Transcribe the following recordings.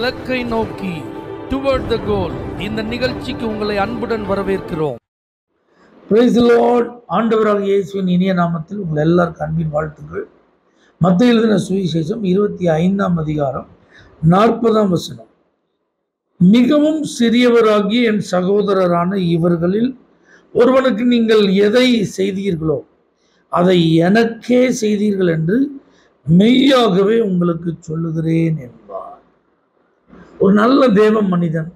இலக்கை நோக்கி டுவர்ட் த கோல் இந்த நிகழ்ச்சிக்கு உங்களை அன்புடன் வரவேற்கிறோம். Praise the Lord. ஆண்டவராகிய இயேசுவின் இனிய நாமத்தில் உங்கள் எல்லாருக்கும் அன்பின் வாழ்த்துக்கள். மத்தேயு எழுதின சுவிசேஷம் 25ஆம் அதிகாரம் 40ஆம் வசனம். மிகவும் சிறியவராகிய என் சகோதரரான இவர்களில் ஒருவனுக்கு நீங்கள் எதை செய்தீர்களோ அதை எனக்கே செய்தீர்கள் என்று மெய்யாகவே உங்களுக்கு சொல்லுகிறேன் என்பார். ஒரு நல்ல தேவ மனிதன்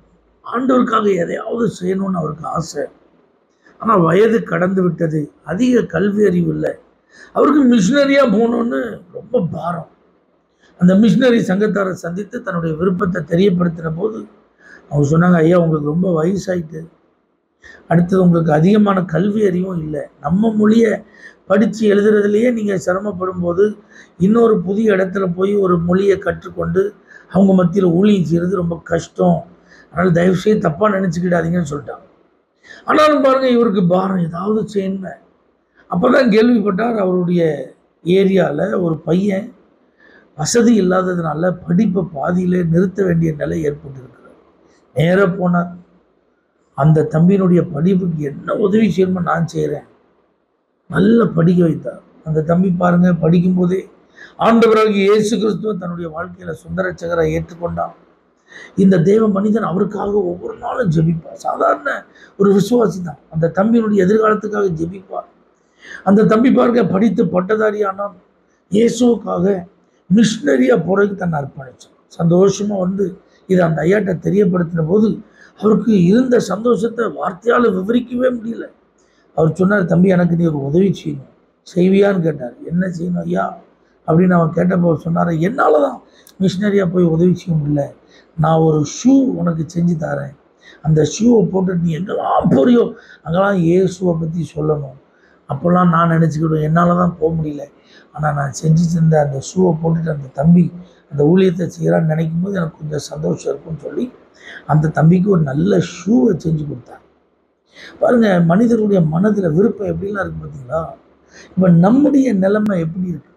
ஆண்டவருக்காக எதையாவது செய்யணும்னு அவருக்கு ஆசை. ஆனால் வயது கடந்து விட்டது, அதிக கல்வி அறிவு இல்லை. அவருக்கு மிஷினரியாக போகணுன்னு ரொம்ப பாரம். அந்த மிஷினரி சங்கத்தாரை சந்தித்து தன்னுடைய விருப்பத்தை தெரியப்படுத்தின போது அவங்க சொன்னாங்க, ஐயா உங்களுக்கு ரொம்ப வயசாயிட்டு, அடுத்தது உங்களுக்கு அதிகமான கல்வி அறிவும் இல்லை, நம்ம மொழியை படித்து எழுதுறதுலையே நீங்கள் சிரமப்படும் போது இன்னொரு புதிய இடத்துல போய் ஒரு மொழியை கற்றுக்கொண்டு அவங்க மத்தியில் ஊழியம் செய்கிறது ரொம்ப கஷ்டம், அதனால் தயவுசெய்து தப்பாக நினச்சிக்கிடாதீங்கன்னு சொல்லிட்டாங்க. ஆனாலும் பாருங்கள், இவருக்கு பாரம், ஏதாவது செய்யணுமே. அப்போ தான் கேள்விப்பட்டார், அவருடைய ஏரியாவில் ஒரு பையன் வசதி இல்லாததுனால படிப்பை பாதியிலே நிறுத்த வேண்டிய நிலை ஏற்பட்டிருக்கிறார். நேராக போனார், அந்த தம்பியினுடைய படிப்புக்கு என்ன உதவி செய்யணுமோ நான் செய்கிறேன், நல்லா படிக்க வைத்தார். அந்த தம்பி பாருங்கள், படிக்கும்போதே ஆண்டவராகிய இயேசு கிறிஸ்துவ தன்னுடைய வாழ்க்கையில் சுந்தரட்சகரை ஏற்றுக்கொண்டான். இந்த தேவ மனிதன் அவருக்காக ஒவ்வொரு நாளும் ஜெபிப்பார். சாதாரண ஒரு விசுவாசி தான், அந்த தம்பியினுடைய எதிர்காலத்துக்காக ஜெபிப்பார். அந்த தம்பி பாருங்க, படித்து பட்டதாரி ஆனால் இயேசுக்காக மிஷினரியாக போகிறதுக்கு தன்னை அர்ப்பணிச்சான். சந்தோஷமாக வந்து இதை அந்த ஐயாட்ட தெரியப்படுத்தின போது அவருக்கு இருந்த சந்தோஷத்தை வார்த்தையால் விவரிக்கவே முடியல. அவர் சொன்னார், தம்பி எனக்கு நீ ஒரு உதவி செய்யணும், செய்வியான்னு கேட்டார். என்ன செய்யணும் ஐயா அப்படின்னு அவன் கேட்டப்போ அவர் சொன்னார், என்னால் தான் மிஷினரியாக போய் உதவி செய்ய முடியல, நான் ஒரு ஷூ உனக்கு செஞ்சு தரேன், அந்த ஷூவை போட்டுட்டு நீ எங்கெல்லாம் போறியோ அங்கெல்லாம் இயேசுவை பற்றி சொல்லணும். அப்போல்லாம் நான் நினச்சிக்கிடுவேன், என்னால் தான் போக முடியல, ஆனால் நான் செஞ்சு தந்த அந்த ஷூவை போட்டுட்டு அந்த தம்பி அந்த ஊழியத்தை செய்கிறான்னு நினைக்கும் போது எனக்கு கொஞ்சம் சந்தோஷம் இருக்குன்னு சொல்லி அந்த தம்பிக்கு ஒரு நல்ல ஷூவை செஞ்சு கொடுத்தார். பாருங்க, மனிதர்களுடைய மனதில் விருப்பம் எப்படிலாம் இருக்குது பார்த்தீங்களா? இப்போ நம்முடைய நிலைமை எப்படி இருக்கு?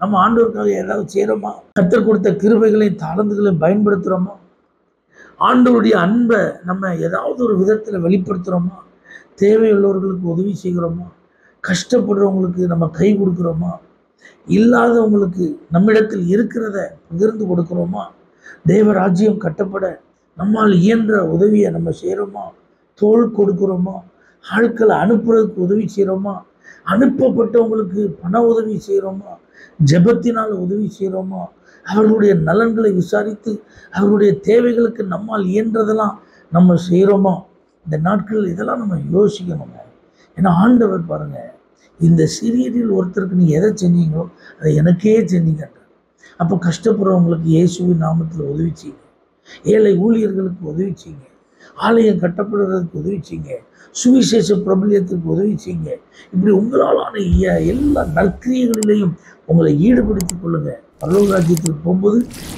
நம்ம ஆண்டவருக்காக ஏதாவது செய்கிறோமா? கர்த்தர் கொடுத்த கிருபைகளையும் தாளந்துகளையும் பயன்படுத்துகிறோமா? ஆண்டவருடைய அன்பை நம்ம ஏதாவது ஒரு விதத்தில் வெளிப்படுத்துகிறோமா? தேவையுள்ளவர்களுக்கு உதவி செய்கிறோமா? கஷ்டப்படுறவங்களுக்கு நம்ம கை கொடுக்குறோமா? இல்லாதவங்களுக்கு நம்மிடத்தில் இருக்கிறத பகிர்ந்து கொடுக்குறோமா? தேவராஜ்யம் கட்டப்பட நம்மால் இயன்ற உதவியை நம்ம செய்கிறோமா? தோள் கொடுக்குறோமா? ஆட்களை அனுப்புறதுக்கு உதவி செய்கிறோமா? அனுப்பப்பட்டவங்களுக்கு பண உதவி செய்கிறோமா? ஜெபத்தினால் உதவி செய்கிறோமா? அவர்களுடைய நலன்களை விசாரித்து அவர்களுடைய தேவைகளுக்கு நம்மால் இயன்றதெல்லாம் நம்ம செய்கிறோமா? இந்த நாட்கள் இதெல்லாம் நம்ம யோசிக்கணுங்க. ஏன்னா ஆண்டவர் பாருங்க, இந்த சிறியரில் ஒருத்தருக்கு நீ எதை செஞ்சீங்களோ அதை எனக்கே செஞ்சீங்க. அப்போ கஷ்டப்படுறவங்களுக்கு இயேசுவின் நாமத்தில் உதவி செய்யுங்க, ஏழை ஊழியர்களுக்கு உதவி செய்யுங்க, ஆலயம் கட்டப்படுறதுக்கு உதவி செய்யுங்க, சுவிசேஷ பிரபல்யத்துக்கு உதவி செய்யுங்க. இப்படி உங்களாலான எல்லா நற்கிரியைகளிலையும் உங்களை ஈடுபடுத்தி கொள்ளுங்க. பரலோக ராஜ்யத்துக்கு போகும்போது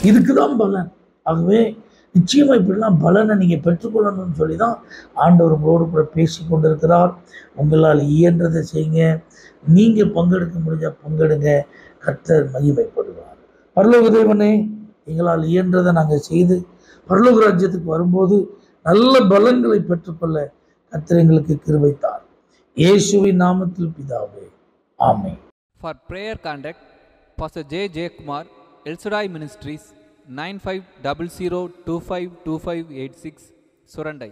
இதுக்கு தான் பலன். ஆகவே நிச்சயமாக இப்படிலாம் பலனை நீங்கள் பெற்றுக்கொள்ளணும்னு சொல்லி தான் ஆண்டவர் உங்களோடு கூட பேசி கொண்டிருக்கிறார். உங்களால் இயன்றதை செய்யுங்க, நீங்கள் பங்கெடுக்க முடிஞ்சால் பங்கெடுங்க, கர்த்தர் மகிமைப்படுவார். பரலோக தேவனே, எங்களால் இயன்றதை நாங்கள் செய்து பரலோக ராஜ்யத்துக்கு வரும்போது நல்ல பலன்களை பெற்றுக்கொள்ள கர்த்தர் எங்களுக்கு கிருபைத்தார். இயேசுவின் நாமத்தில் பிதாவே, ஆமென். For prayer contact, Pastor J. J. Kumar, El Shaddai Ministries, 9500252586, Surandai.